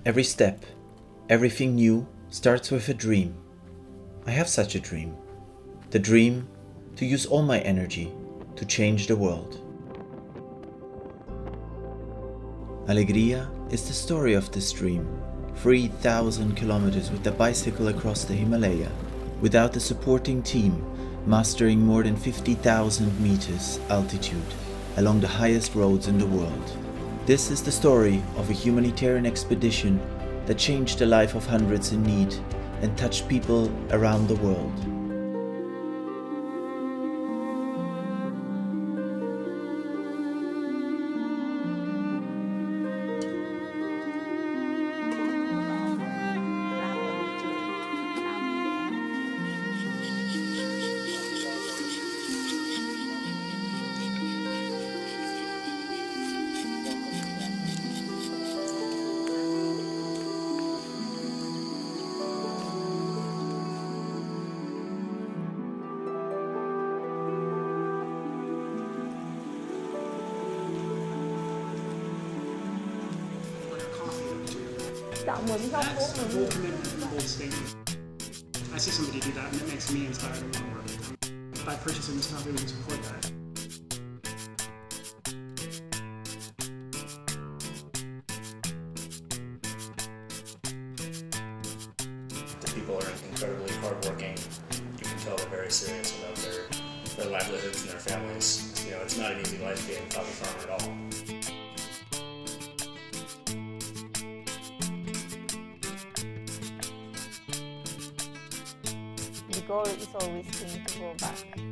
Every step, everything new starts with a dream. I have such a dream. The dream to use all my energy to change the world. ALEGRIA is the story of this dream. 3,000 kilometers with the bicycle across the Himalaya, without the supporting team, mastering more than 50,000 meters altitude along the highest roads in the world. This is the story of a humanitarian expedition that changed the life of hundreds in need and touched people around the world. That's the whole commitment of the whole statement. I see somebody do that and it makes me inspired to want to work. By purchasing this coffee, we can support that. The people are incredibly hardworking. You can tell they're very serious about their livelihoods and their families. You know, it's not an easy life being a coffee farmer at all. The goal is always to go back.